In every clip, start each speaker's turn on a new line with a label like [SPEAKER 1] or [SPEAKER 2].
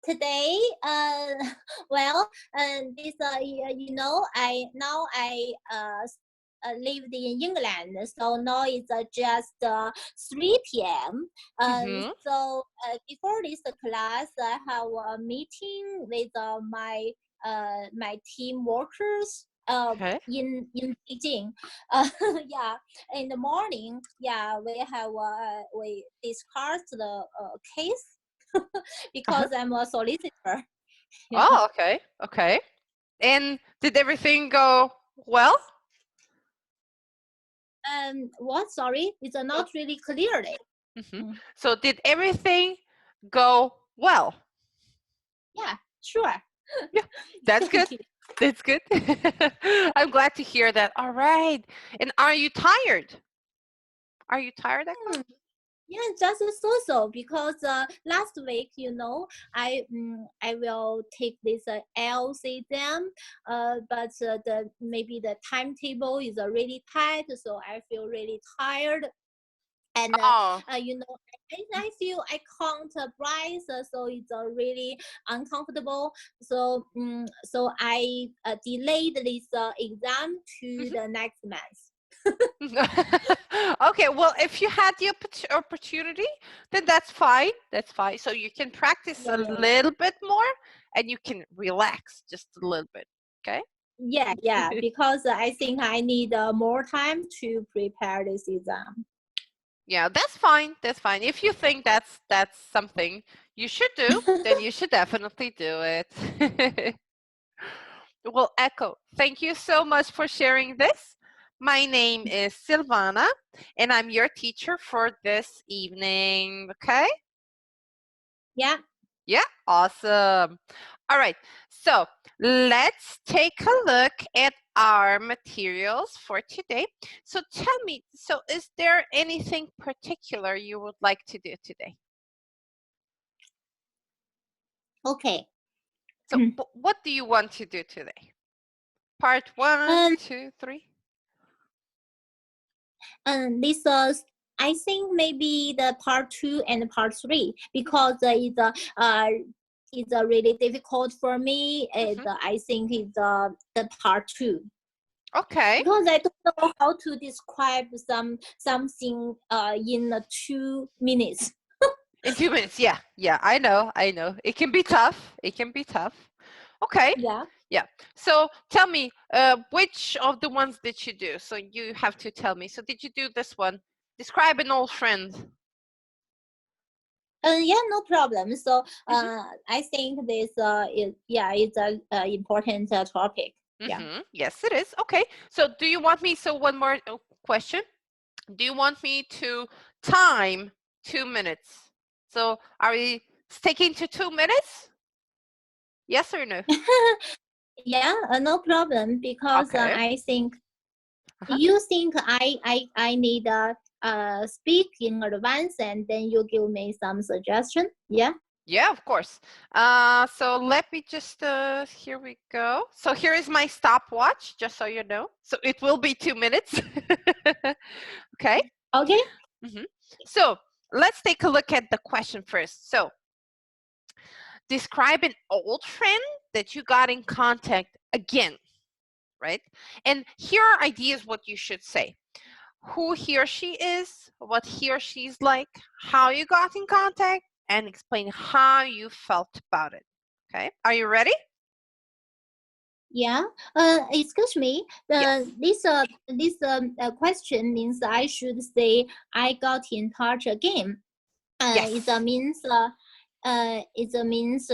[SPEAKER 1] today, well, this, I lived in England, so now it's just 3 p.m.
[SPEAKER 2] Mm-hmm.
[SPEAKER 1] So before this class, I have a meeting with my team workers
[SPEAKER 2] Okay.
[SPEAKER 1] in Beijing. Yeah, in the morning, yeah, we discussed the case
[SPEAKER 2] Uh-huh.
[SPEAKER 1] because I'm a solicitor. Yeah.
[SPEAKER 2] Oh, okay. Okay. And did everything go well?
[SPEAKER 1] What? Sorry, it's
[SPEAKER 2] So,
[SPEAKER 1] not really clearly.
[SPEAKER 2] mhm. So did everything go well?
[SPEAKER 1] Yeah, sure.
[SPEAKER 2] Yeah, that's good.
[SPEAKER 1] Thank you.
[SPEAKER 2] That's good. I'm glad to hear that. All right. And are you tired? Are you tired, Echo?
[SPEAKER 1] Hmm, yeah, just so because last week, I will take this LC exam, but the maybe the timetable is really tight, so I feel really tired. And
[SPEAKER 2] Oh,
[SPEAKER 1] I feel I can't rise, so it's really uncomfortable. So I delayed this exam to
[SPEAKER 2] mhm.
[SPEAKER 1] the next month.
[SPEAKER 2] Okay, well, if you had the opportunity, then that's fine. That's fine. So you can practice a
[SPEAKER 1] Yeah,
[SPEAKER 2] little bit more and you can relax just a little bit. Okay?
[SPEAKER 1] yeah, because I think I need more time to prepare this exam.
[SPEAKER 2] Yeah, that's fine. That's fine. If you think that's something you should do, then you should definitely do it. Well, Echo, thank you so much for sharing this. My name is Silvana, and I'm your teacher for this evening. Okay?
[SPEAKER 1] Yeah.
[SPEAKER 2] Yeah, awesome. All right, so let's take a look at our materials for today. So tell me, so is there anything particular you would like to do today?
[SPEAKER 1] Okay.
[SPEAKER 2] So what do you want to do today? Part 1,
[SPEAKER 1] Um,
[SPEAKER 2] 2, 3?
[SPEAKER 1] this I think maybe the part 2 and part 3 because it's really difficult for me. I think it's the part 2
[SPEAKER 2] Okay.
[SPEAKER 1] because I don't know how to describe something in 2 minutes.
[SPEAKER 2] In 2 minutes, yeah. Yeah, I know. It can be tough. It can be tough. Okay.
[SPEAKER 1] Yeah.
[SPEAKER 2] Yeah. So tell me, which of the ones did you do? So you have to tell me. So did you do this one? Describe an old friend.
[SPEAKER 1] Yeah, no problem. So
[SPEAKER 2] Mhm.
[SPEAKER 1] I think this it's a important topic. Yeah.
[SPEAKER 2] Yes, it is. Okay. So do you want me, so one more question. Do you want me to time 2 minutes? So are we sticking to 2 minutes? Yes or no?
[SPEAKER 1] Yeah, no problem because
[SPEAKER 2] Okay.
[SPEAKER 1] I think
[SPEAKER 2] Uh-huh.
[SPEAKER 1] you think I need speak in advance and then you give me some suggestion. Yeah.
[SPEAKER 2] Yeah, of course. So let me just, here we go. So here is my stopwatch, just so you know. So it will be 2 minutes. Okay.
[SPEAKER 1] Okay.
[SPEAKER 2] So let's take a look at the question first. So describe an old friend that you got in contact again, right? And here are ideas what you should say. Who he or she is, what he or she's like, how you got in contact, and explain how you felt about it. Okay, are you ready?
[SPEAKER 1] Yeah. Excuse me.
[SPEAKER 2] Yes.
[SPEAKER 1] This question means I should say I got in touch again. It
[SPEAKER 2] Yes.
[SPEAKER 1] means it means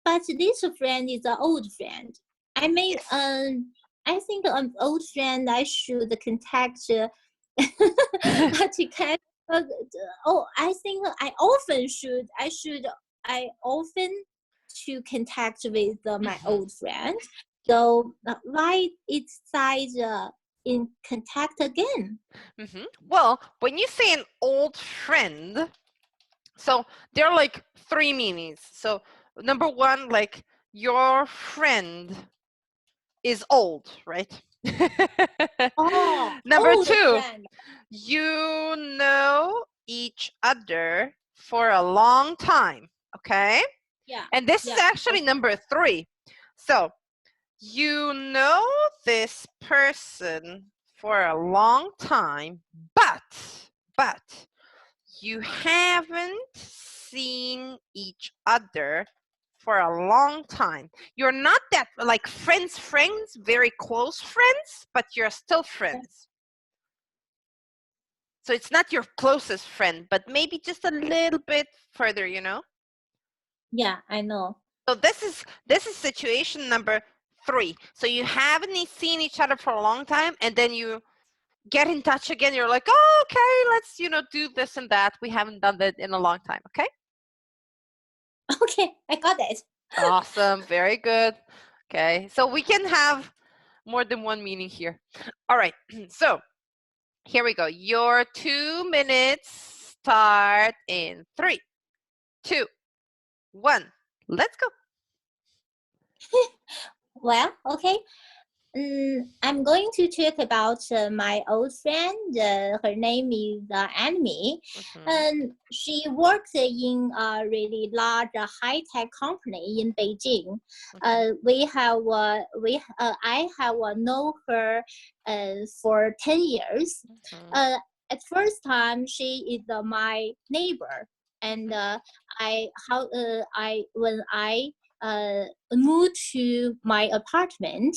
[SPEAKER 1] but this friend is an old friend. I may
[SPEAKER 2] Yes.
[SPEAKER 1] I think an old friend I should contact to catch. I think I often to contact with my old friend. So why it says in contact again?
[SPEAKER 2] Well, when you say an old friend, so there are like three meanings. So number one, like your friend is old, right?
[SPEAKER 1] Oh,
[SPEAKER 2] Number
[SPEAKER 1] old
[SPEAKER 2] two,
[SPEAKER 1] friend.
[SPEAKER 2] you know each other for a long time, okay?
[SPEAKER 1] Yeah.
[SPEAKER 2] And this is actually number 3. So you know this person for a long time, but you haven't seen each other for a long time. You're not that like friends, very close friends, but you're still friends. So it's not your closest friend, but maybe just a little bit further, you know?
[SPEAKER 1] Yeah, I know.
[SPEAKER 2] So this is situation number 3. So you haven't seen each other for a long time, and then you get in touch again. You're like, oh, okay, let's do this and that. We haven't done that in a long time. Okay.
[SPEAKER 1] Okay, I got it.
[SPEAKER 2] Awesome. Very good. Okay. So we can have more than one meaning here. All right. So here we go. Your 2 minutes start in 3, 2, 1. Let's go.
[SPEAKER 1] Well, okay. I'm going to talk about my old friend. Her name is Annie. She works in a really large high-tech company in Beijing. I have known her for 10 years. At first time, she is my neighbor, and when I moved to my apartment,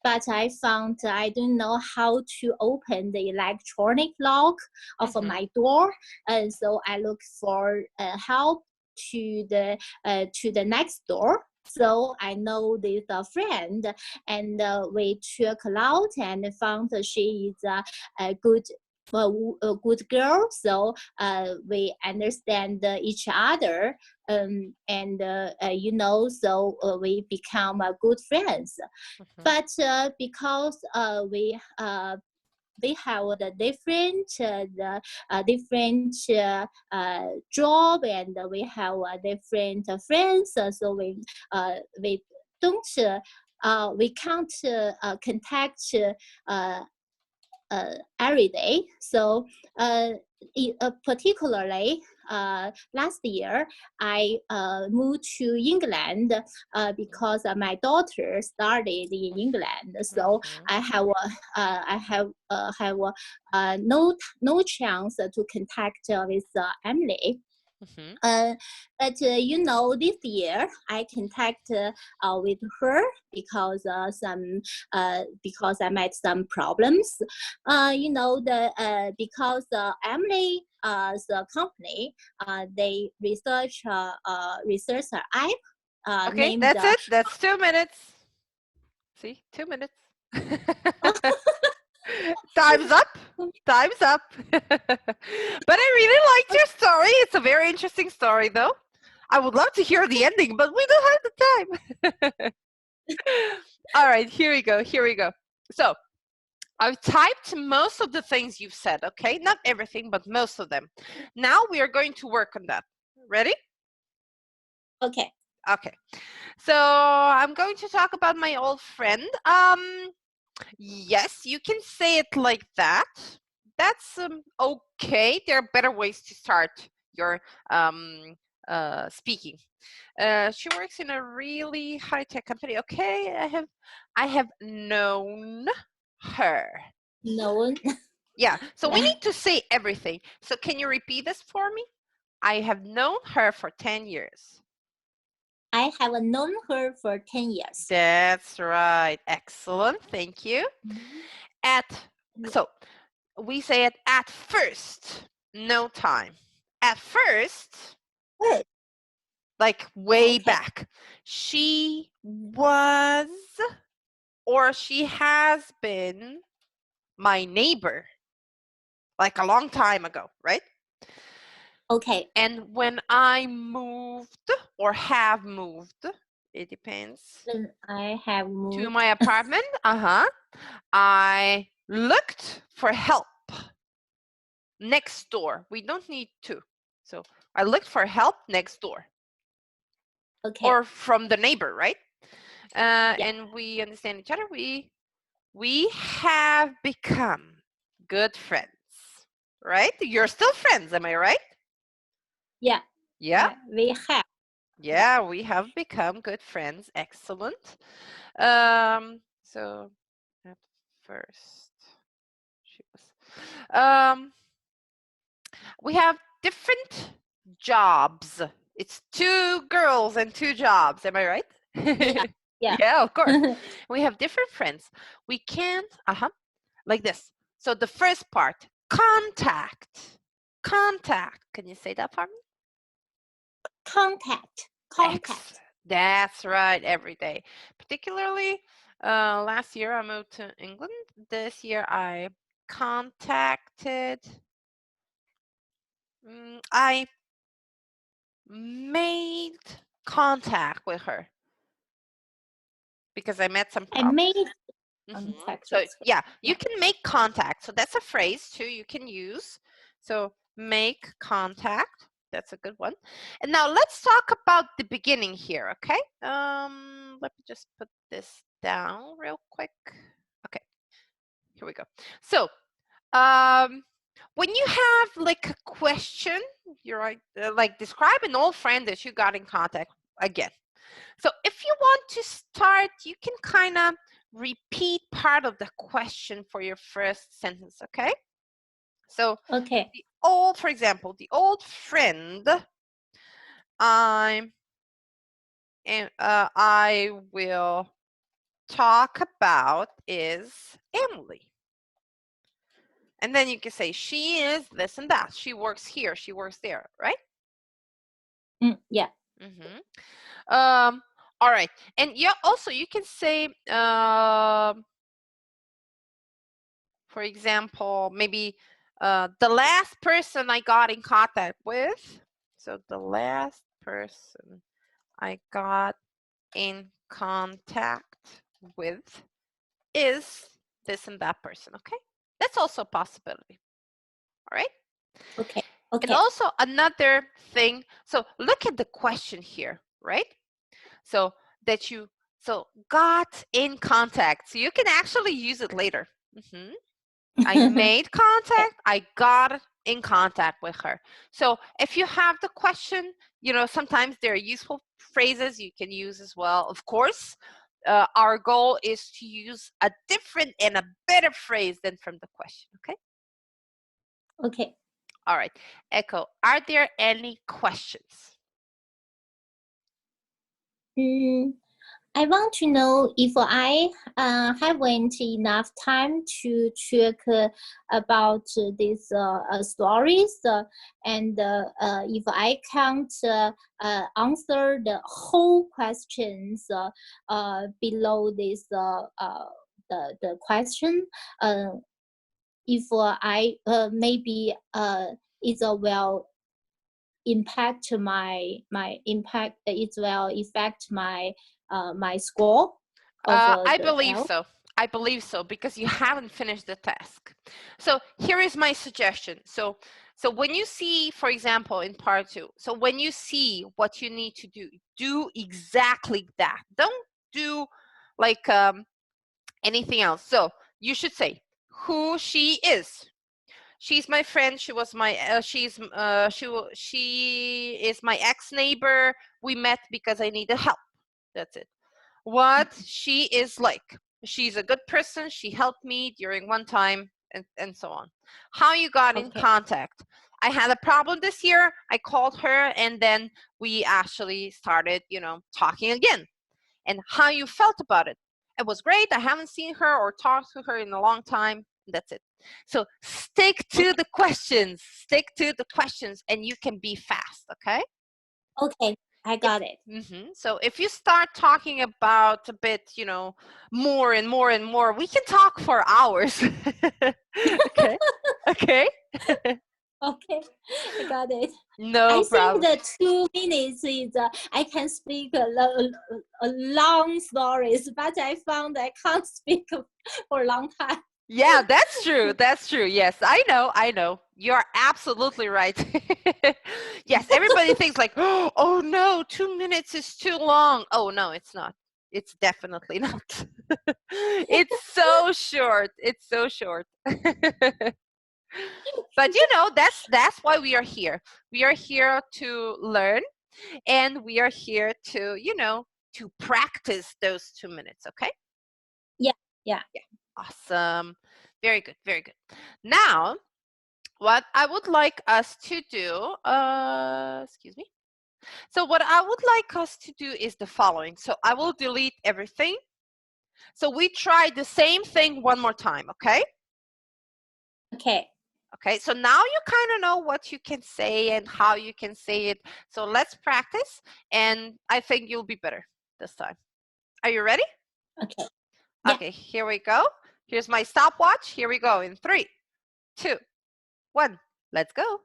[SPEAKER 1] but I found I don't know how to open the electronic lock of my door, and so I looked for help to the next door. So I know this friend, and we took out and found she is a good girl. So we understand each other, so we become good friends. But because we have the different job, and we have different friends, so we don't we can't contact every day. So particularly last year, I moved to England because my daughter studied in England. So I have no chance to contact with Emily. But this year I contact with her because because I met some problems. Because Emily the company they research an app.
[SPEAKER 2] Okay, that's it. That's 2 minutes. See, 2 minutes. Time's up. Time's up. But I really liked your story. It's a very interesting story, though. I would love to hear the ending, but we don't have the time. All right, here we go. Here we go. So I've typed most of the things you've said, okay? Not everything, but most of them. Now we are going to work on that. Ready?
[SPEAKER 1] Okay.
[SPEAKER 2] Okay. So I'm going to talk about my old friend. Yes, you can say it like that. That's okay. There are better ways to start your speaking. She works in a really high-tech company. Okay, I have known her.
[SPEAKER 1] Known.
[SPEAKER 2] Yeah, so we need to say everything. So can you repeat this for me? I have known her for 10 years.
[SPEAKER 1] I have known her for 10 years.
[SPEAKER 2] That's right. Excellent. Thank you. So we say it at first, no time. At first, like way back. She was, or she has been my neighbor, like a long time ago, right?
[SPEAKER 1] Okay.
[SPEAKER 2] And when I moved or have moved, it depends.
[SPEAKER 1] When I have moved
[SPEAKER 2] to my apartment, I looked for help next door. We don't need to. So I looked for help next door.
[SPEAKER 1] Okay.
[SPEAKER 2] Or from the neighbor, right? And we understand each other. We have become good friends, right? You're still friends, am I right?
[SPEAKER 1] Yeah.
[SPEAKER 2] Yeah?
[SPEAKER 1] We have.
[SPEAKER 2] Yeah, we have become good friends. Excellent. So at first she was we have different jobs. It's 2 girls and 2 jobs, am I right?
[SPEAKER 1] Yeah. Yeah.
[SPEAKER 2] Yeah, of course. We have different friends. We can't like this. So the first part, contact. Contact. Can you say that for me?
[SPEAKER 1] Contact.
[SPEAKER 2] That's right, every day. Particularly last year I moved to England. This year I contacted, I made contact with her because I met some
[SPEAKER 1] I
[SPEAKER 2] problems.
[SPEAKER 1] made
[SPEAKER 2] Mm-hmm.
[SPEAKER 1] contact.
[SPEAKER 2] So yeah, you
[SPEAKER 1] Yeah.
[SPEAKER 2] can make contact. So that's a phrase too you can use. So make contact. That's a good one. And now let's talk about the beginning here, okay? Let me just put this down real quick. Okay, here we go. So when you have like a question, you're like describe an old friend that you got in contact again. So if you want to start, you can kind of repeat part of the question for your first sentence, okay? So
[SPEAKER 1] Okay.
[SPEAKER 2] for example, the old friend I will talk about is Emily. And then you can say she is this and that. She works here. She works there, right?
[SPEAKER 1] Yeah.
[SPEAKER 2] All right. And yeah, also you can say, for example, maybe the last person I got in contact with. So the last person I got in contact with is this and that person, okay? That's also a possibility, all right?
[SPEAKER 1] Okay.
[SPEAKER 2] And also another thing, so look at the question here, right? So that you, got in contact. So you can actually use it later. I made contact, I got in contact with her. So if you have the question, sometimes there are useful phrases you can use as well. Of course, our goal is to use a different and a better phrase than from the question, okay?
[SPEAKER 1] Okay.
[SPEAKER 2] All right. Echo, are there any questions?
[SPEAKER 1] I want to know if I haven't enough time to check about these stories, and if I can't answer the whole questions below this the question, if I maybe it will impact it will affect my my score of
[SPEAKER 2] I
[SPEAKER 1] the
[SPEAKER 2] believe
[SPEAKER 1] L.
[SPEAKER 2] so. I believe so because you haven't finished the task. So here is my suggestion. So when you see, for example, in part 2, so when you see what you need to do exactly that. Don't do like anything else. So you should say who she is. She's my friend. She was my she is my ex-neighbor. We met because I needed help. That's it. What she is like. She's a good person. She helped me during one time, and so on. How you got in contact. I had a problem this year. I called her, and then we actually started, talking again. And how you felt about it. It was great. I haven't seen her or talked to her in a long time. That's it. So stick to the questions. Stick to the questions, and you can be fast, okay?
[SPEAKER 1] Okay, I got it.
[SPEAKER 2] So if you start talking about a bit, more and more and more, we can talk for hours. Okay. Okay.
[SPEAKER 1] Okay, I got it.
[SPEAKER 2] No
[SPEAKER 1] I
[SPEAKER 2] problem.
[SPEAKER 1] think the 2 minutes is I can speak a long stories, but I found I can't speak for a long time.
[SPEAKER 2] Yeah, that's true. That's true. Yes, I know. You're absolutely right. Yes, everybody thinks like, oh no, 2 minutes is too long. Oh no, it's not. It's definitely not. It's so short. It's so short. But you know, that's why we are here. We are here to learn, and we are here to, you know, to practice those 2 minutes, okay?
[SPEAKER 1] Yeah.
[SPEAKER 2] Awesome. Very good, very good. Now, what I would like us to do, excuse me. So what I would like us to do is the following. So I will delete everything. So we try the same thing one more time, okay?
[SPEAKER 1] Okay.
[SPEAKER 2] Okay, so now you kind of know what you can say and how you can say it. So let's practice, and I think you'll be better this time. Are you ready?
[SPEAKER 1] Okay. Yeah.
[SPEAKER 2] Okay, here we go. Here's my stopwatch. Here we go in 3, 2, 1. Let's go.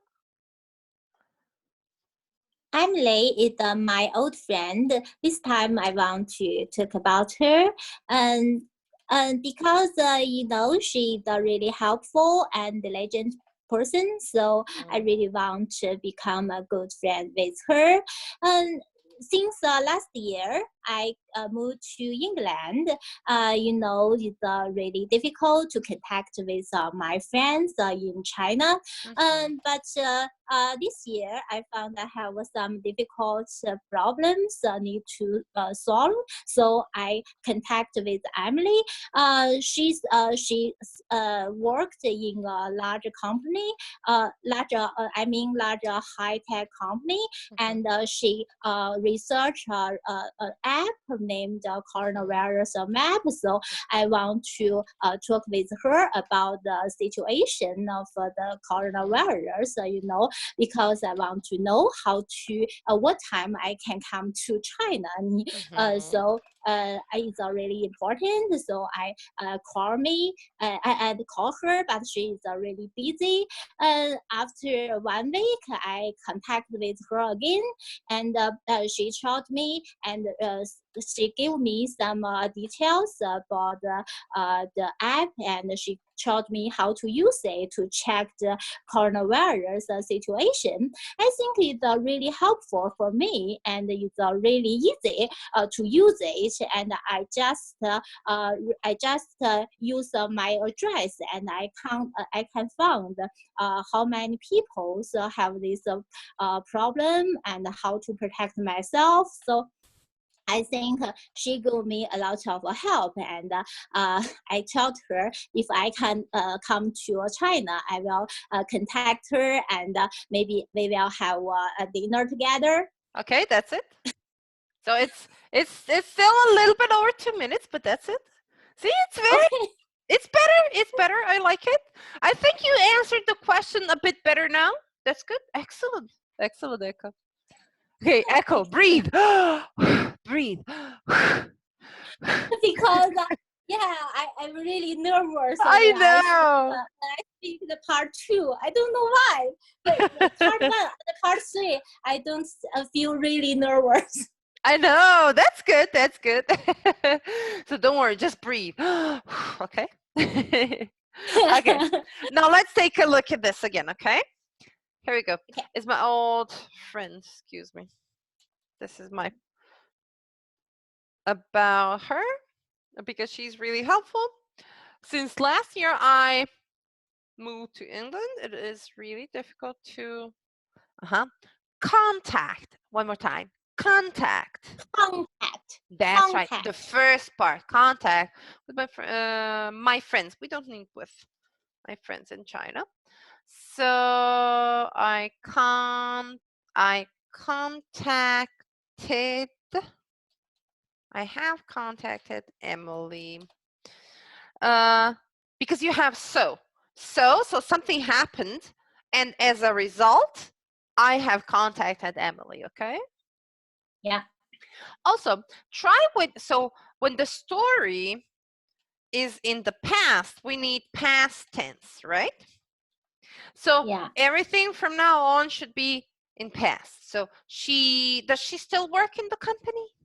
[SPEAKER 1] Emily is my old friend. This time I want to talk about her, and because you know she's a really helpful and diligent person, so I really want to become a good friend with her. And since last year I moved to England, you know it's really difficult to contact with my friends in China. But this year I found I have some difficult problems need to solve. So I contact with Emily. She worked in a large company, larger high tech company, and she researched an app named Coronavirus Map. So I want to talk with her about the situation of the coronavirus, you know, because I want to know how to, what time I can come to China. So it's really important. So I call her, but she is really busy. After 1 week, I contact with her again, and she told me, and she gave me some details about the app, and she taught me how to use it to check the coronavirus situation. I think it's really helpful for me, and it's really easy to use it. And I just use my address, and I can find how many people have this problem and how to protect myself. So I think she gave me a lot of help, and I told her if I can come to China, I will contact her, and maybe we will have a dinner together.
[SPEAKER 2] Okay, that's it. So it's still a little bit over 2 minutes, but that's it. See, it's very,
[SPEAKER 1] Okay.
[SPEAKER 2] it's better. It's better. I like it. I think you answered the question a bit better now. That's good. Excellent. Excellent, Echo. Okay, Echo, breathe. Breathe.
[SPEAKER 1] Because I'm really nervous.
[SPEAKER 2] I
[SPEAKER 1] when
[SPEAKER 2] know.
[SPEAKER 1] I speak the part 2. I don't know why, but part 1, the part 3, I don't feel really nervous.
[SPEAKER 2] I know. That's good. That's good. So don't worry. Just breathe. Okay. Okay. Now let's take a look at this again. Okay. Here we go.
[SPEAKER 1] Okay.
[SPEAKER 2] It's my old friend. Excuse me. This is my about her because she's really helpful. Since last year I moved to England, it is really difficult to contact. One more time. Contact. That's right. The first part. Contact with my friends. We don't need with my friends in China. So I contacted. I have contacted Emily. Because you have so something happened, and as a result, I have contacted Emily. Okay.
[SPEAKER 1] Yeah.
[SPEAKER 2] Also, try with, so when the story is in the past, we need past tense, right? So everything from now on should be in past. So does she still work in the company?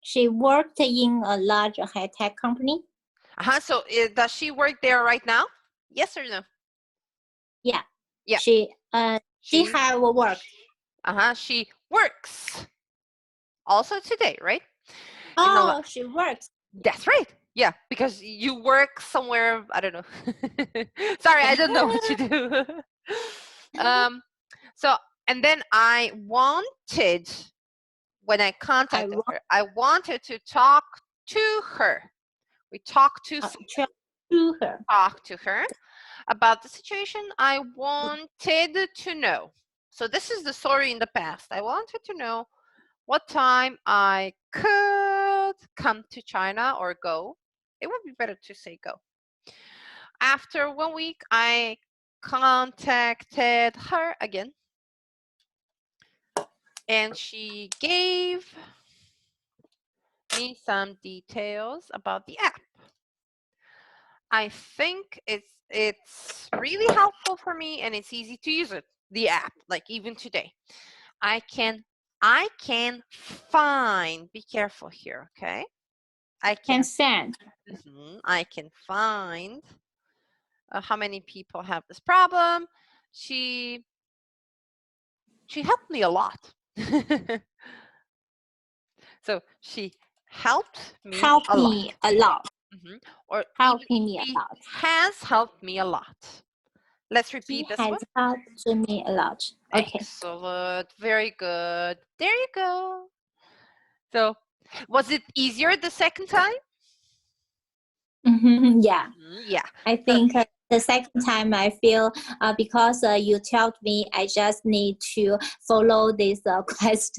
[SPEAKER 1] She worked in a large high-tech company.
[SPEAKER 2] So does she work there right now? Yes or no?
[SPEAKER 1] Yeah.
[SPEAKER 2] Yeah.
[SPEAKER 1] She have worked.
[SPEAKER 2] She works also today, right?
[SPEAKER 1] Oh, she works.
[SPEAKER 2] That's right. Yeah, because you work somewhere, I don't know. Sorry, I don't know what you do. So, and then I wanted, when I contacted her, I wanted to talk to her. We talked to
[SPEAKER 1] her.
[SPEAKER 2] Talk to her about the situation I wanted to know. So this is the story in the past. I wanted to know what time I could come to China or go. It would be better to say go. After 1 week, I contacted her again, and she gave me some details about the app. I think it's really helpful for me, and it's easy to use it, the app, like even today. I can find, be careful here, okay? I can
[SPEAKER 1] send.
[SPEAKER 2] I can find how many people have this problem. She helped me a lot. So she helped me a lot. Or
[SPEAKER 1] Helping me a lot.
[SPEAKER 2] Has helped me a lot. Let's repeat this one.
[SPEAKER 1] Helped me a lot. Okay.
[SPEAKER 2] Excellent. Very good. There you go. So, was it easier the second time?
[SPEAKER 1] Yeah.
[SPEAKER 2] Yeah.
[SPEAKER 1] I think the second time I feel because you told me I just need to follow these questions.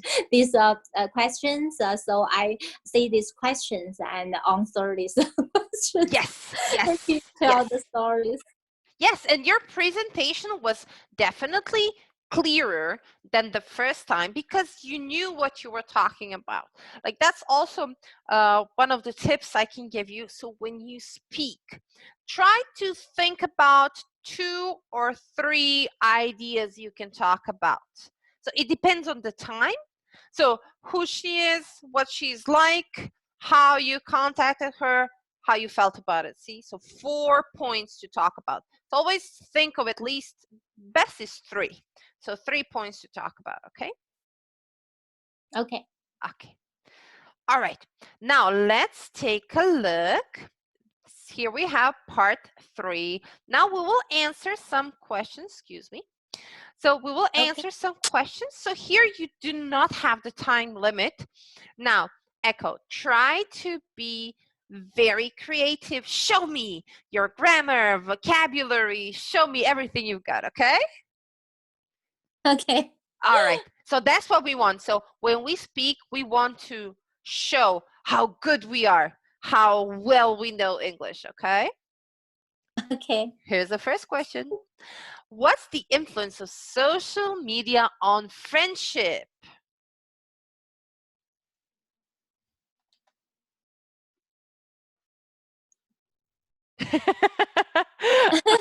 [SPEAKER 1] So I see these questions and answer these questions.
[SPEAKER 2] Yes. Yes.
[SPEAKER 1] And you tell the stories.
[SPEAKER 2] Yes, and your presentation was definitely clearer than the first time because you knew what you were talking about. Like that's also one of the tips I can give you. So when you speak, try to think about 2 or 3 ideas you can talk about. So it depends on the time. So who she is, what she's like, how you contacted her, how you felt about it. See, so 4 points to talk about. So always think of at least, best is 3. So 3 points to talk about, okay?
[SPEAKER 1] Okay.
[SPEAKER 2] Okay. All right. Now let's take a look. Here we have part 3. Now we will answer some questions, excuse me. So we will answer some questions. So here you do not have the time limit. Now, Echo, try to be very creative. Show me your grammar, vocabulary. Show me everything you've got, okay?
[SPEAKER 1] Okay.
[SPEAKER 2] All right. So that's what we want. So when we speak, we want to show how good we are, how well we know English, okay?
[SPEAKER 1] Okay.
[SPEAKER 2] Here's the first question. What's the influence of social media on friendship?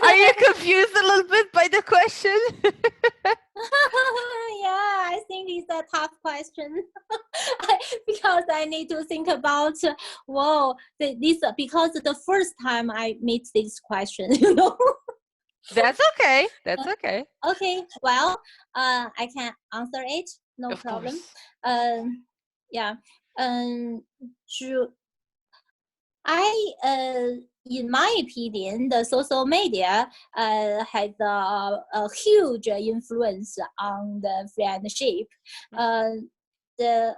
[SPEAKER 2] Are you confused a little bit by the question?
[SPEAKER 1] Yeah, I think it's a tough question because I need to think about, this because the first time I meet this question, you know.
[SPEAKER 2] That's okay. That's okay.
[SPEAKER 1] Okay, well, I can answer it. No
[SPEAKER 2] Of
[SPEAKER 1] problem.
[SPEAKER 2] course.
[SPEAKER 1] Yeah. In my opinion, the social media has a huge influence on the friendship. On the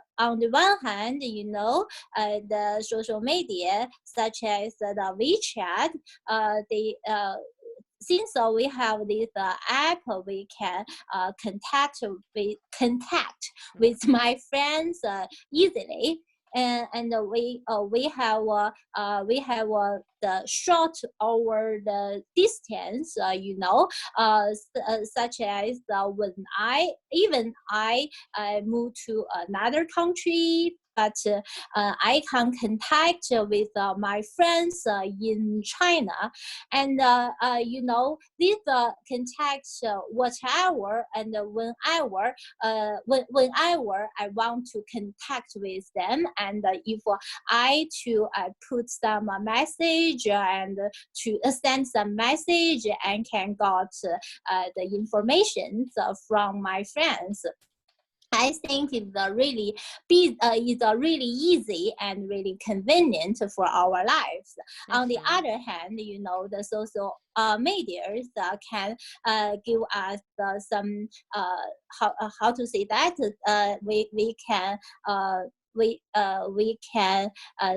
[SPEAKER 1] one hand, you know, the social media such as the WeChat, since we have this app, we can contact with my friends easily. And we have the short over the distance, you know, such as when I move to another country, but I can contact with my friends in China, and you know, these contacts whatever and whenever I want to contact with them, and if I to put some message and to send some message and can got the information from my friends. I think it's really easy and really convenient for our lives. On the other hand, the social medias can give us some how to say that we can we can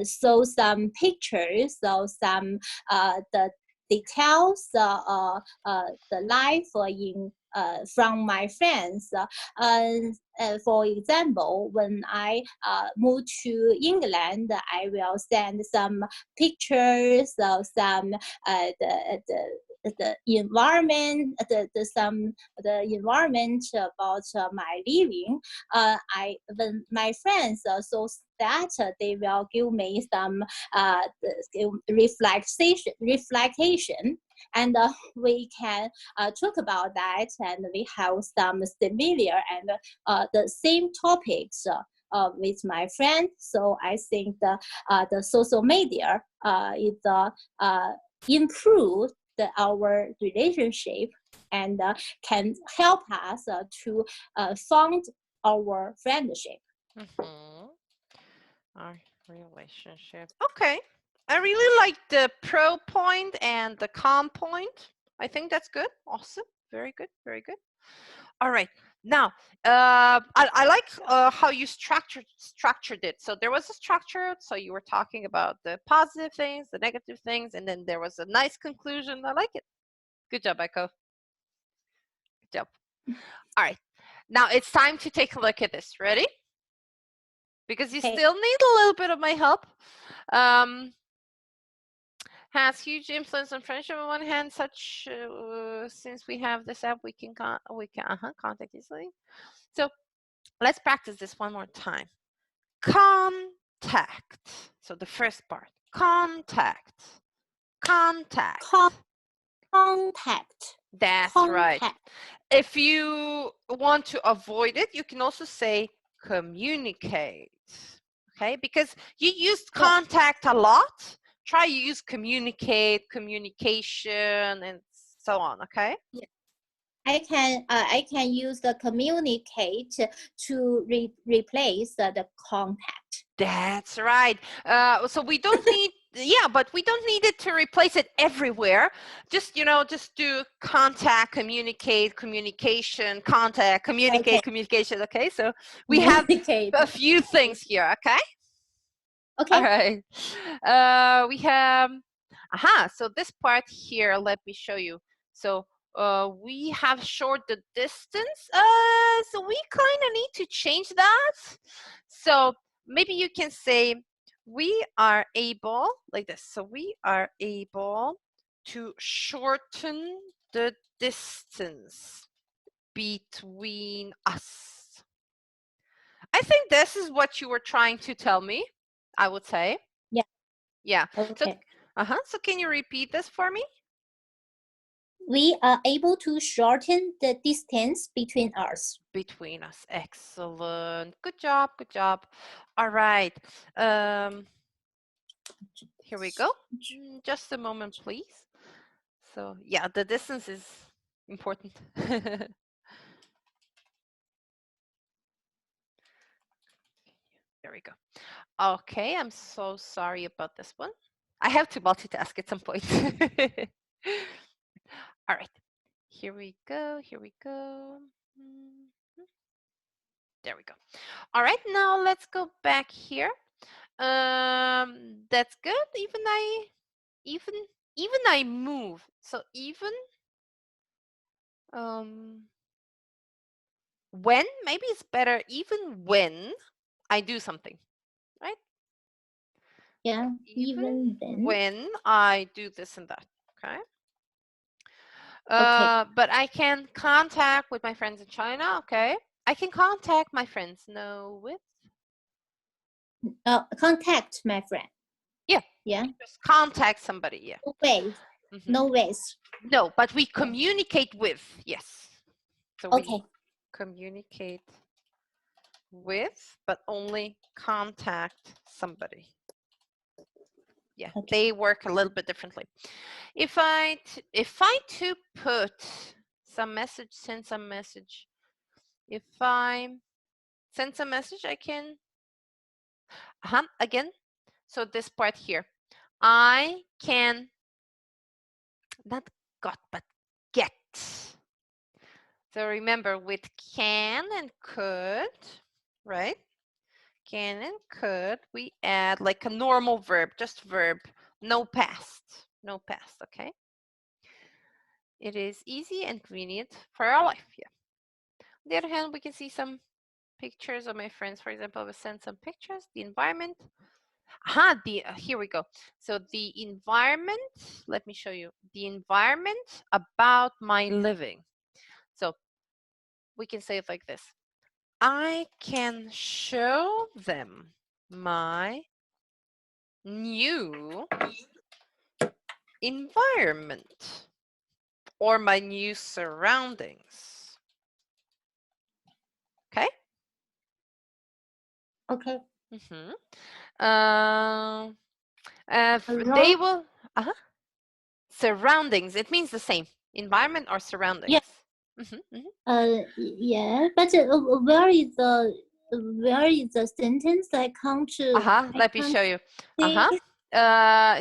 [SPEAKER 1] show some pictures, so some the details the life in from my friends. For example, when I moved to England, I will send some pictures of some the environment, the environment about my living. When my friends saw that, they will give me some reflection, and we can talk about that, and we have some similar and the same topics with my friend. So I think the social media is improve our relationship and can help us to found our friendship.
[SPEAKER 2] Our relationship. Okay. I really like the pro point and the con point. I think that's good. Awesome. Very good. Very good. All right. Now, I like how you structured it. So there was a structure. So you were talking about the positive things, the negative things, and then there was a nice conclusion. I like it. Good job, Echo. Good job. All right. Now it's time to take a look at this. Ready? Because you still need a little bit of my help. Has huge influence on friendship on one hand, such since we have this app, we can contact easily. So let's practice this one more time. Contact. So the first part, contact. Contact.
[SPEAKER 1] Contact.
[SPEAKER 2] That's right. If you want to avoid it, you can also say communicate. Okay, because you used contact a lot. Try use communicate, communication, and so on. Okay.
[SPEAKER 1] Yeah. I can use the communicate to replace the contact.
[SPEAKER 2] That's right. So we don't need but we don't need it to replace it everywhere. Just just do contact, communicate, communication, contact, communicate, communication. Okay, so we have a few things here. Okay.
[SPEAKER 1] Okay.
[SPEAKER 2] All right. We have so this part here, let me show you. So we have short the distance. So we kind of need to change that. So maybe you can say we are able, like this. So we are able to shorten the distance between us. I think this is what you were trying to tell me, I would say.
[SPEAKER 1] Yeah.
[SPEAKER 2] Yeah.
[SPEAKER 1] Okay.
[SPEAKER 2] So can you repeat this for me?
[SPEAKER 1] We are able to shorten the distance between us.
[SPEAKER 2] Between us. Excellent. Good job. Good job. All right. Here we go. Just a moment, please. So yeah, the distance is important. There we go. Okay, I'm so sorry about this one. I have to multitask at some point. All right, here we go, here we go. There we go. All right, now let's go back here. That's good. Even I move. So even when, maybe it's better even when I do something, right?
[SPEAKER 1] Yeah, even
[SPEAKER 2] when I do this and that. Okay.
[SPEAKER 1] Okay.
[SPEAKER 2] But I can contact with my friends in China. Okay. I can contact my friends. No, with
[SPEAKER 1] contact my friend.
[SPEAKER 2] Yeah.
[SPEAKER 1] Yeah.
[SPEAKER 2] Just contact somebody. Yeah.
[SPEAKER 1] No ways. No ways.
[SPEAKER 2] No, but we communicate with. Yes. So we communicate with, but only contact somebody. Yeah, they work a little bit differently. If I to put some message, send some message. If I send some message, I can, again, so this part here, I can, not got, but get. So remember, with can and could, right? Can and could, we add like a normal verb, just verb, no past, no past, okay? It is easy and convenient for our life, yeah. On the other hand, we can see some pictures of my friends. For example, I will send some pictures, the environment. Here we go. So the environment, let me show you. The environment about my living. So we can say it like this. I can show them my new environment or my new surroundings. Okay?
[SPEAKER 1] Okay.
[SPEAKER 2] They will, surroundings, it means the same, environment or surroundings.
[SPEAKER 1] Yeah. Yeah, but where is the sentence? I can't.
[SPEAKER 2] Let me show you.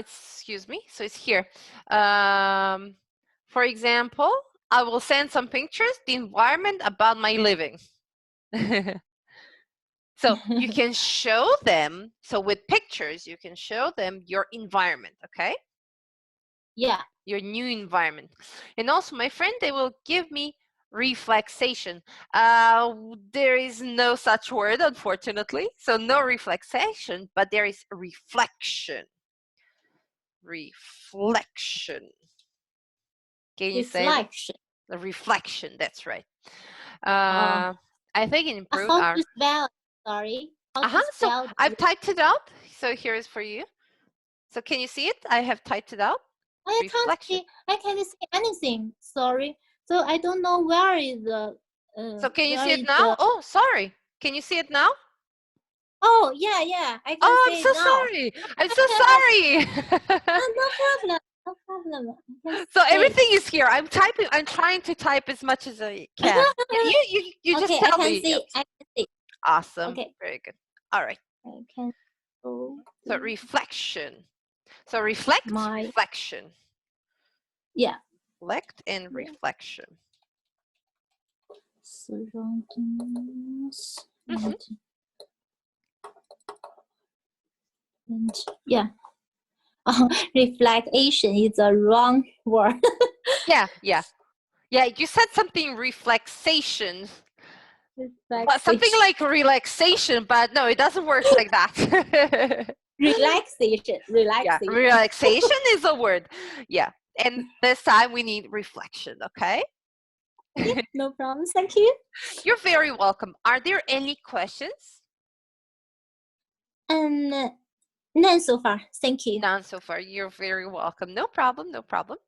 [SPEAKER 2] Excuse me. So it's here. For example, I will send some pictures, the environment about my living. So you can show them. So with pictures, you can show them your environment. Okay.
[SPEAKER 1] Yeah.
[SPEAKER 2] Your new environment. And also my friend, they will give me reflexation. There is no such word, unfortunately. So no reflexation, but there is reflection. Reflection. Can you say that? The reflection, that's right. I think it improved
[SPEAKER 1] how to spell? Sorry.
[SPEAKER 2] So I've typed it out. So here is for you. So can you see it? I have typed it out.
[SPEAKER 1] I can't see anything. Sorry. So I don't know where is the.
[SPEAKER 2] So can you see it now? Oh, sorry. Can you see it now?
[SPEAKER 1] Oh yeah. I can see it now.
[SPEAKER 2] Sorry. I'm so sorry.
[SPEAKER 1] No problem. No problem.
[SPEAKER 2] So everything is here. I'm typing. I'm trying to type as much as I can. You just tell me.
[SPEAKER 1] I can see.
[SPEAKER 2] Awesome.
[SPEAKER 1] Okay.
[SPEAKER 2] Very good. All right.
[SPEAKER 1] I can.
[SPEAKER 2] So reflection. So reflect, reflection.
[SPEAKER 1] Yeah.
[SPEAKER 2] Reflect and reflection.
[SPEAKER 1] Surroundings. And yeah. Reflection is the wrong word.
[SPEAKER 2] Yeah. You said something reflexation. Something like relaxation, but no, it doesn't work like that.
[SPEAKER 1] Relaxation.
[SPEAKER 2] Yeah, relaxation is a word. Yeah. And this time we need reflection, okay?
[SPEAKER 1] Yeah, no problem. Thank you.
[SPEAKER 2] You're very welcome. Are there any questions?
[SPEAKER 1] None so far. Thank you.
[SPEAKER 2] None so far. You're very welcome. No problem. No problem.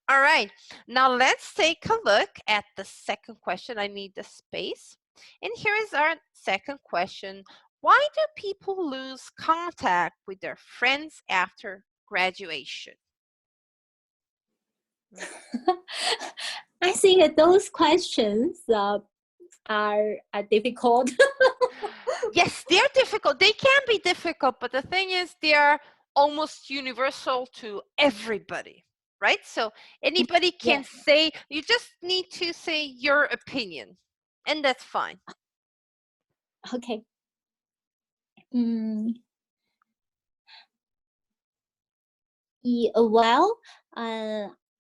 [SPEAKER 2] All right. Now let's take a look at the second question. I need the space. And here is our second question. Why do people lose contact with their friends after graduation?
[SPEAKER 1] I think those questions are difficult.
[SPEAKER 2] Yes, they're difficult. They can be difficult, but the thing is, they are almost universal to everybody, right? So anybody can say, you just need to say your opinion, and that's fine.
[SPEAKER 1] Okay. Well,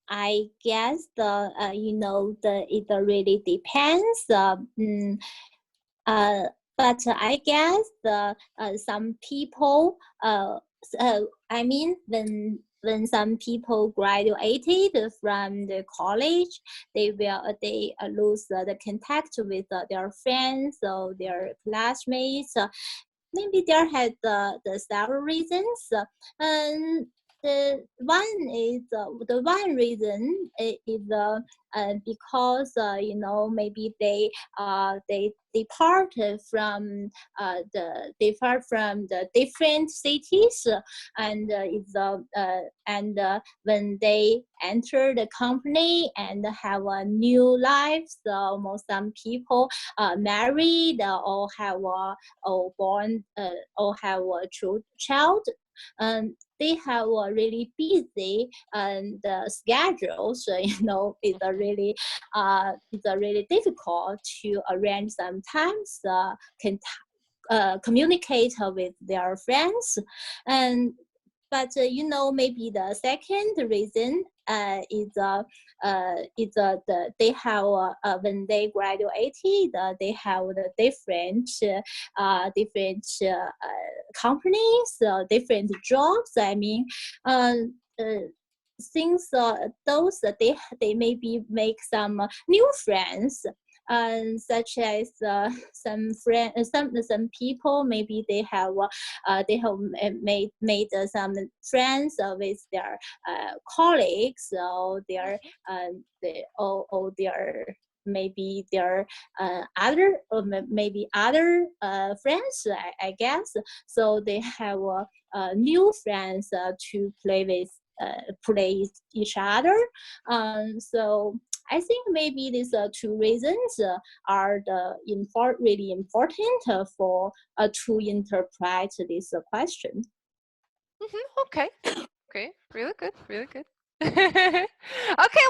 [SPEAKER 1] I guess it really depends. But I guess some people when some people graduated from the college, they lose the contact with their friends or their classmates. Maybe there had the several reasons. the one reason is because you know, maybe they depart from the different cities, and when they enter the company and have a new life, so some people married or have or born or have a child. They have a really busy and schedule, so you know, it's a really difficult to arrange sometimes communicate with their friends. And but you know, maybe the second reason is they have when they graduated, they have the different companies, different jobs. I mean, things those they maybe make some new friends, such as some people, maybe they have made some friends with their colleagues, or their maybe their other maybe other friends, I guess. So they have new friends to play each other. So I think maybe these two reasons are really important for to interpret this question.
[SPEAKER 2] Okay. Okay. Really good. Really good. Okay.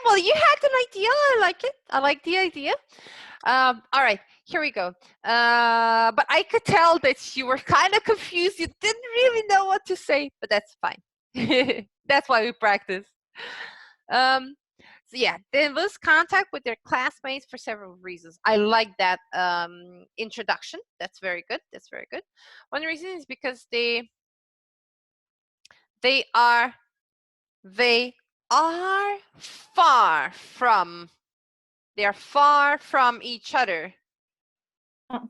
[SPEAKER 2] Well, you had an idea. I like it. I like the idea. All right. Here we go. But I could tell that you were kind of confused. You didn't really know what to say, but that's fine. That's why we practice. So yeah, they lose contact with their classmates for several reasons. I like that introduction. That's very good. That's very good. One reason is because they are far from each other.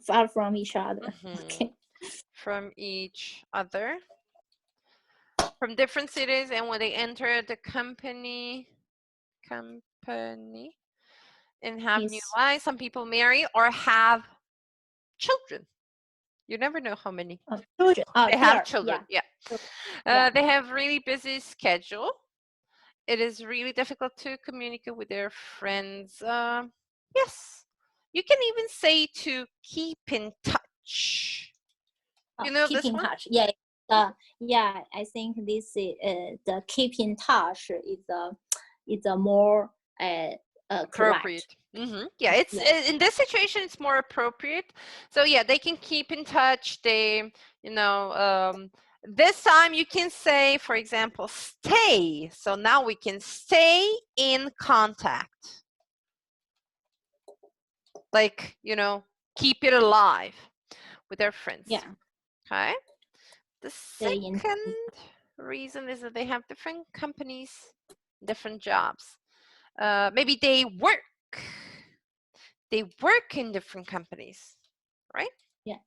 [SPEAKER 1] Far from each other. Okay.
[SPEAKER 2] From each other, from different cities, and when they enter the company and have new lives, some people marry or have children. You never know how many.
[SPEAKER 1] Children.
[SPEAKER 2] They have children. Yeah.
[SPEAKER 1] Yeah.
[SPEAKER 2] They have really busy schedule. It is really difficult to communicate with their friends. Yes, you can even say to keep in touch. You know
[SPEAKER 1] keep
[SPEAKER 2] this
[SPEAKER 1] in
[SPEAKER 2] one?
[SPEAKER 1] touch. Yeah. Yeah, I think this is the keep in touch is a more
[SPEAKER 2] appropriate. Yeah, it's in this situation it's more appropriate. So yeah, they can keep in touch. They, you know, this time you can say, for example, stay. So now we can stay in contact. Like, you know, keep it alive with their friends.
[SPEAKER 1] Yeah.
[SPEAKER 2] Okay. The second reason is that they have different companies, different jobs. Maybe they work in different companies, right?
[SPEAKER 1] Yeah.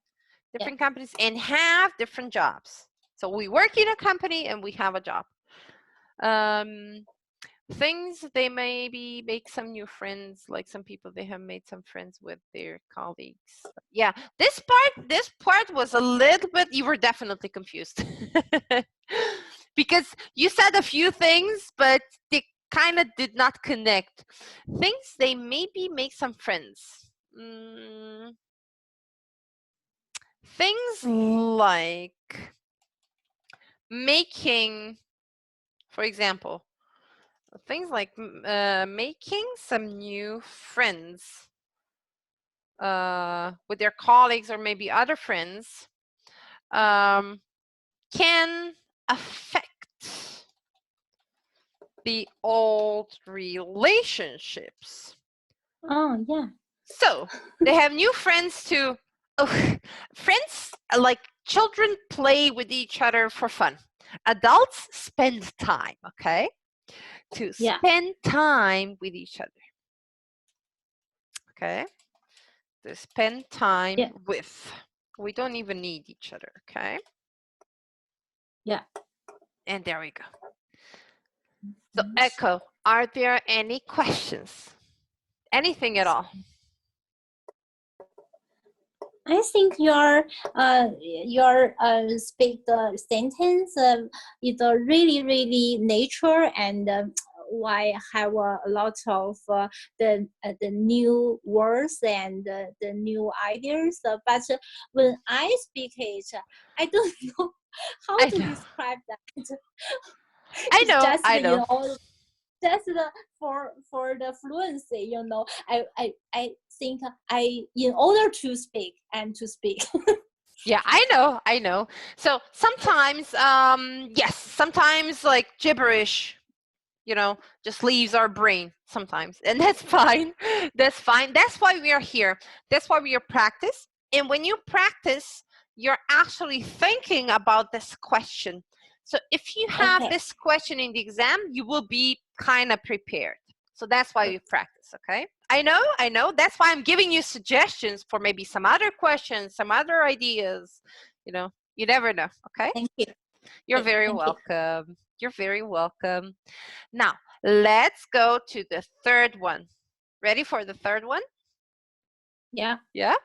[SPEAKER 2] Different companies and have different jobs. So we work in a company and we have a job. Things, they maybe make some new friends, like some people, they have made some friends with their colleagues. Yeah, this part was a little bit, you were definitely confused. Because you said a few things, but they kind of did not connect. Things, they maybe make some friends. Things like making, for example, things like making some new friends with their colleagues or maybe other friends can affect the old relationships.
[SPEAKER 1] Oh, yeah.
[SPEAKER 2] So they have new friends too. Friends, like children, play with each other for fun. Adults spend time, okay? To spend time with each other. Okay? To spend time with. We don't even need each other, okay?
[SPEAKER 1] Yeah.
[SPEAKER 2] And there we go. So Echo, are there any questions? Anything at all?
[SPEAKER 1] I think your speak the sentence is a really nature, and why have a lot of the new words and the new ideas. But when I speak it, I don't know how
[SPEAKER 2] I
[SPEAKER 1] to
[SPEAKER 2] know.
[SPEAKER 1] describe that.
[SPEAKER 2] I
[SPEAKER 1] It's
[SPEAKER 2] know.
[SPEAKER 1] just
[SPEAKER 2] I know.
[SPEAKER 1] just for the fluency, I think I, in order to speak and to speak.
[SPEAKER 2] Yeah, I know. So sometimes, yes, sometimes like gibberish, just leaves our brain sometimes, and that's fine. That's fine. That's why we are here. That's why we are practice. And when you practice, you're actually thinking about this question. So if you have
[SPEAKER 1] Okay.
[SPEAKER 2] this question in the exam, you will be kind of prepared. So that's why we practice, okay? I know. That's why I'm giving you suggestions for maybe some other questions, some other ideas. You never know, okay?
[SPEAKER 1] Thank you.
[SPEAKER 2] You're
[SPEAKER 1] Okay,
[SPEAKER 2] very
[SPEAKER 1] thank you.
[SPEAKER 2] welcome. You're very welcome. Now, let's go to the third one. Ready for the third one?
[SPEAKER 1] Yeah.
[SPEAKER 2] Yeah?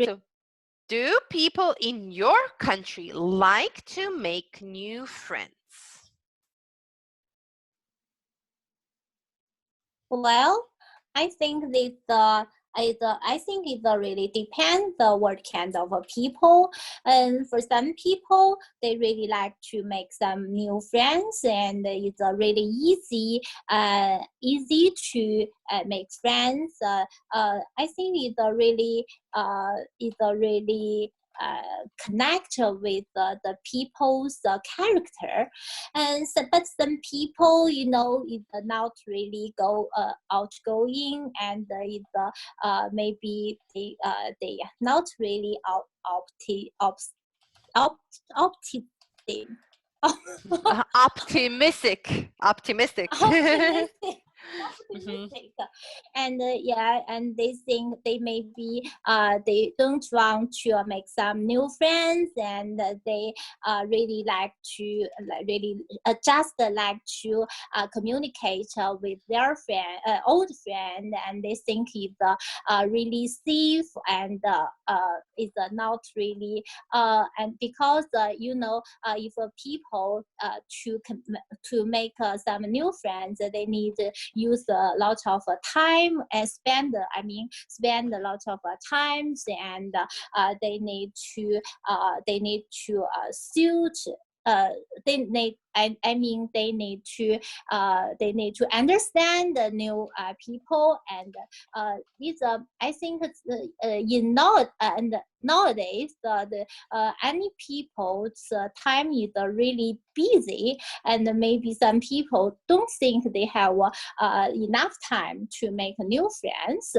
[SPEAKER 2] So, do people in your country like to make new friends?
[SPEAKER 1] Well, I think this I think it really depends what kind of people. And for some people, they really like to make some new friends, and it's really easy to make friends. I think it's a really connect with the people's character. And so, but some people, is not really outgoing, and maybe they are not really optimistic.
[SPEAKER 2] Optimistic.
[SPEAKER 1] Optimistic. Optimistic. And and they think they maybe they don't want to make some new friends, and they really like to really just like to communicate with their old friend, and they think it's really safe, and it's not really and because if people to make some new friends, they need to use a lot of time and spend a lot of times, and they need to suit they need they need to understand the new people, and these I think it's, in nowadays any people's time is really busy, and maybe some people don't think they have enough time to make new friends.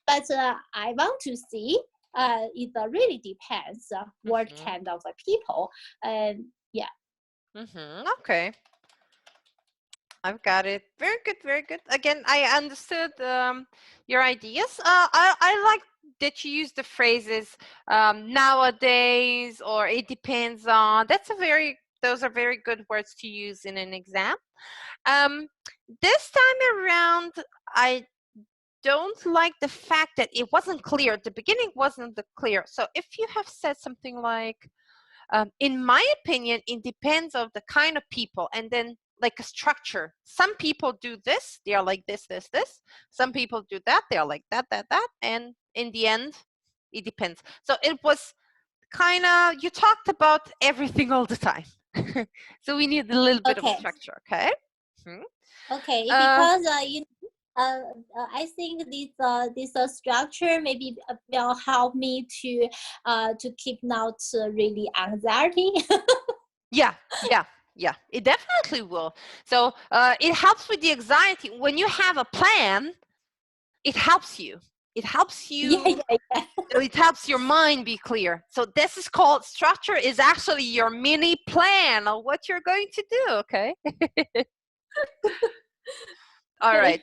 [SPEAKER 1] But I want to see it really depends what kind of people. Yeah.
[SPEAKER 2] Okay. I've got it. Very good, very good. Again, I understood your ideas. I like that you use the phrases nowadays, or it depends on. Those are very good words to use in an exam. This time around, I don't like the fact that it wasn't clear. The beginning wasn't clear. So if you have said something like, in my opinion, it depends on the kind of people, and then like a structure. Some people do this, they are like this. Some people do that, they are like that. And in the end, it depends. So it was kind of, you talked about everything all the time. So we need a little bit of structure, okay?
[SPEAKER 1] Okay, because I think this structure maybe will help me to keep not really anxiety.
[SPEAKER 2] Yeah, it definitely will. So it helps with the anxiety. When you have a plan, it helps you. It helps you. It helps your mind be clear. So this is called, structure is actually your mini plan of what you're going to do, okay? All right.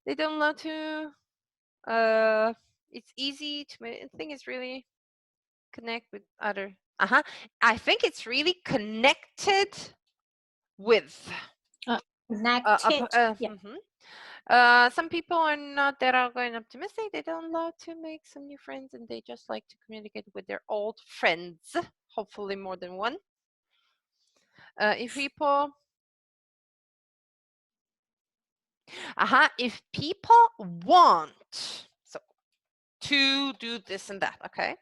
[SPEAKER 2] They don't love to it's easy to, I think it's really connect with other I think it's really connected with.
[SPEAKER 1] Connected. Yeah.
[SPEAKER 2] Some people are not that outgoing and optimistic. They don't love to make some new friends, and they just like to communicate with their old friends, hopefully more than one. If people want to do this and that, okay?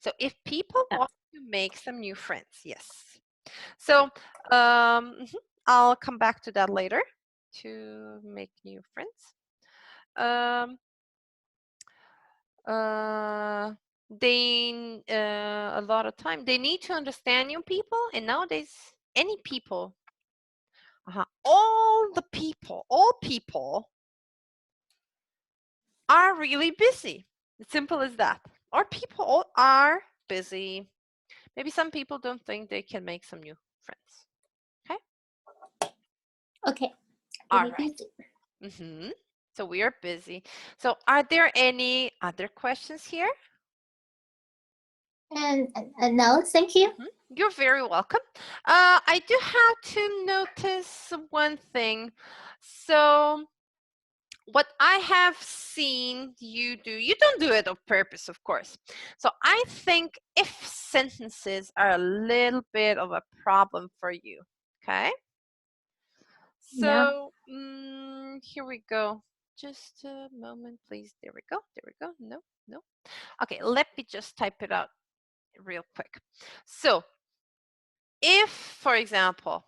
[SPEAKER 2] So if people want to make some new friends, yes. So I'll come back to that later, to make new friends. They a lot of time they need to understand new people, and nowadays any people, all people are really busy. It's simple as that. Our people all are busy. Maybe some people don't think they can make some new friends.
[SPEAKER 1] Okay.
[SPEAKER 2] All right. So we are busy. So are there any other questions here?
[SPEAKER 1] And no, thank you.
[SPEAKER 2] You're very welcome. I do have to notice one thing. So what I have seen you do, you don't do it on purpose, of course. So I think if sentences are a little bit of a problem for you, okay? So here we go. Just a moment, please. There we go. There we go. No. Okay, let me just type it out real quick. So if, for example,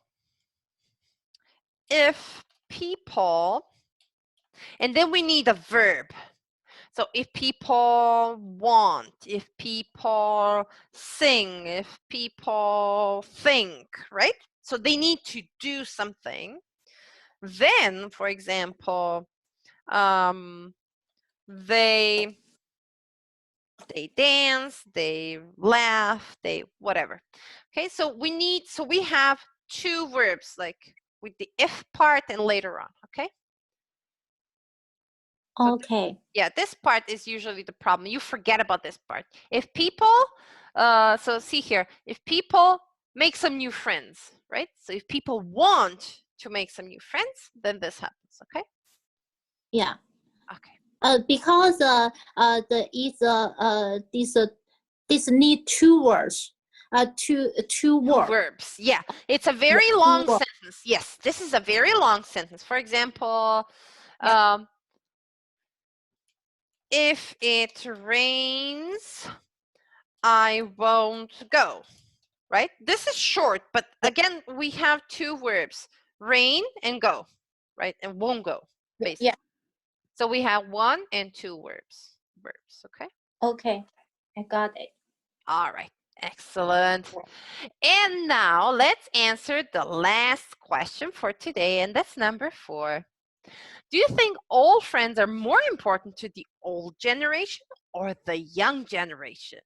[SPEAKER 2] if people, and then we need a verb. So if people want, if people sing, if people think, right? So they need to do something. Then, for example, they dance, they laugh, they whatever. Okay, so we have two verbs, like with the if part and later on, okay?
[SPEAKER 1] Okay.
[SPEAKER 2] So this part is usually the problem. You forget about this part. If people, so see here, if people make some new friends, right? So if people want to make some new friends, then this happens, okay?
[SPEAKER 1] Yeah.
[SPEAKER 2] Okay.
[SPEAKER 1] Because this need two words. Two words.
[SPEAKER 2] Verbs. Yeah, it's a very long sentence. Yes, this is a very long sentence. For example, if it rains, I won't go. Right? This is short, but again, we have two verbs, rain and go, right? And won't go, basically.
[SPEAKER 1] Yeah.
[SPEAKER 2] So we have one and two verbs, okay?
[SPEAKER 1] Okay, I got it.
[SPEAKER 2] All right, excellent. And now let's answer the last question for today, and that's number 4. Do you think old friends are more important to the old generation or the young generation?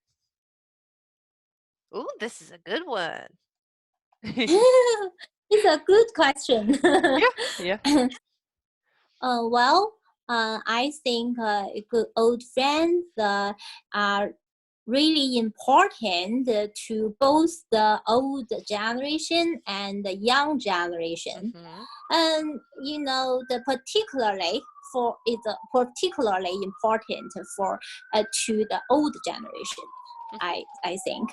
[SPEAKER 2] Ooh, this is a good one.
[SPEAKER 1] It's a good question.
[SPEAKER 2] Yeah.
[SPEAKER 1] Well, I think good old friends are really important to both the old generation and the young generation. And you know, particularly important for to the old generation. I think.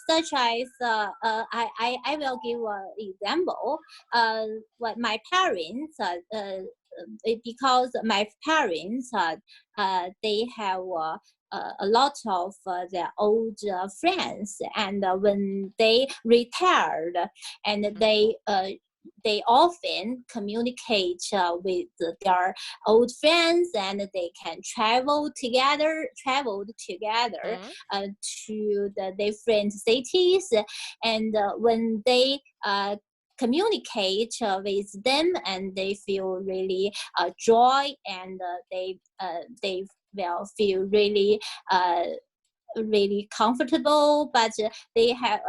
[SPEAKER 1] Such as I will give an example. What my parents because my parents they have a lot of their old friends, and when they retired, and they often communicate with their old friends, and they can travel together to the different cities, and when they communicate with them, and they feel really joy, and they will feel really really comfortable, but they have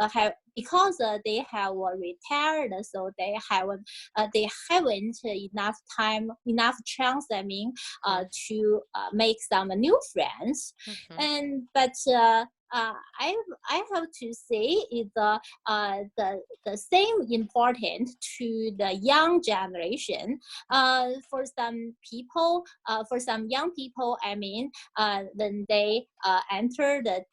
[SPEAKER 1] because they have retired, so they haven't enough chance, I mean, to make some new friends. And but I have to say is the same important to the young generation. For some people, for some young people, I mean, when they enter the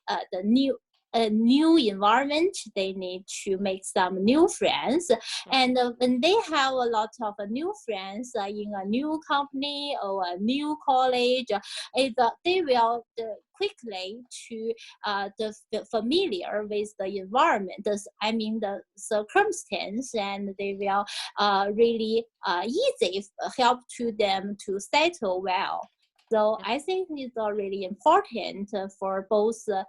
[SPEAKER 1] new environment, they need to make some new friends, and when they have a lot of new friends in a new company or a new college, they will quickly to the familiar with the environment, I mean the circumstance, and they will really easy help to them to settle well. So I think it's really important for both the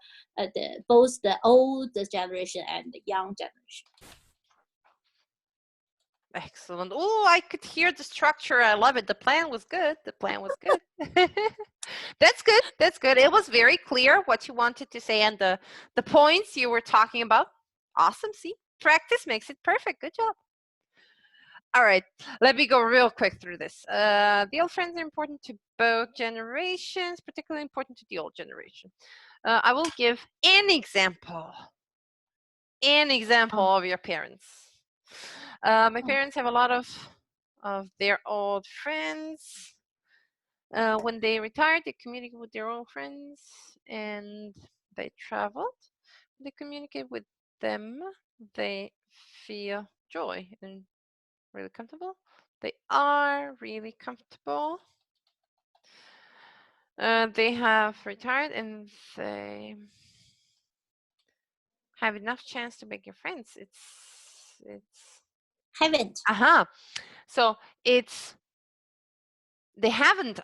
[SPEAKER 1] old generation and the young generation.
[SPEAKER 2] Excellent. Oh, I could hear the structure. I love it. The plan was good. The plan was good. That's good. That's good. It was very clear what you wanted to say and the points you were talking about. Awesome. See, practice makes it perfect. Good job. All right, let me go real quick through this. The old friends are important to both generations, particularly important to the old generation. I will give an example of your parents. My parents have a lot of their old friends. When they retired, they communicated with their old friends and they traveled. They communicate with them. They feel joy and really comfortable. They are really comfortable. They have retired and they have enough chance to make your friends. It's
[SPEAKER 1] Haven't.
[SPEAKER 2] So it's they haven't.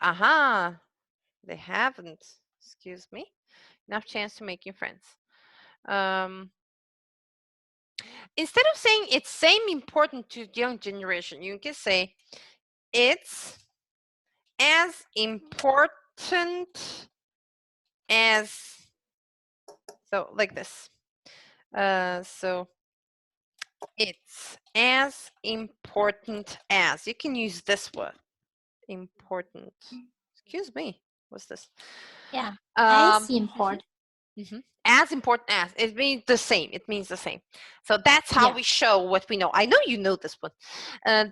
[SPEAKER 2] They haven't. Excuse me. Enough chance to make your friends. Instead of saying it's same important to the young generation, you can say it's as important as, so like this. So it's as important as, you can use this word, important. Excuse me, what's this?
[SPEAKER 1] Yeah, as important.
[SPEAKER 2] As important as, it means the same. It means the same. So that's how we show what we know. I know you know this one.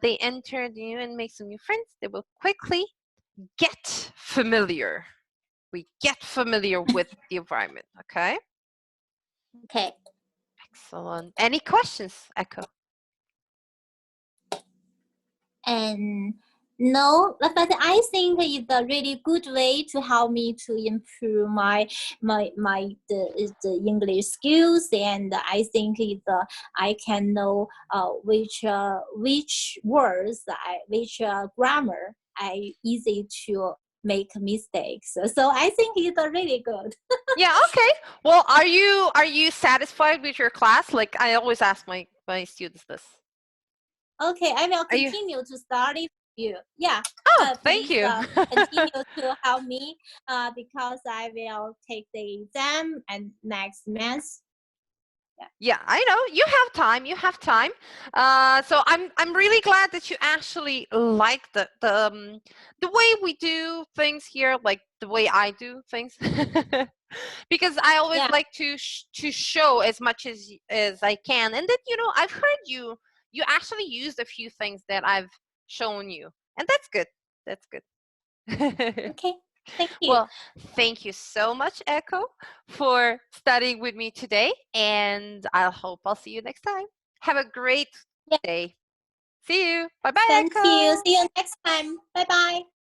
[SPEAKER 2] They enter the new and make some new friends. They will quickly get familiar. We get familiar with the environment. Okay.
[SPEAKER 1] Okay.
[SPEAKER 2] Excellent. Any questions, Echo?
[SPEAKER 1] And no, but I think it's a really good way to help me to improve the English skills, and I think I can know which words which grammar I easy to make mistakes. So I think it's really good.
[SPEAKER 2] Yeah. Okay. Well, are you satisfied with your class? Like I always ask my students this.
[SPEAKER 1] Okay, I will continue to study you. Yeah.
[SPEAKER 2] Oh, thank you.
[SPEAKER 1] Continue to help me because I will take the exam and next month.
[SPEAKER 2] Yeah, I know you have time. You have time. So I'm really glad that you actually like the way we do things here, like the way I do things, because I always like to show as much as I can, and then I've heard you actually used a few things that I've shown you, and that's good. That's good.
[SPEAKER 1] Okay. Thank you.
[SPEAKER 2] Well, thank you so much, Echo, for studying with me today, and I hope I'll see you next time. Have a great day. See you. Bye-bye, Echo.
[SPEAKER 1] Thank you. See you next time. Bye-bye.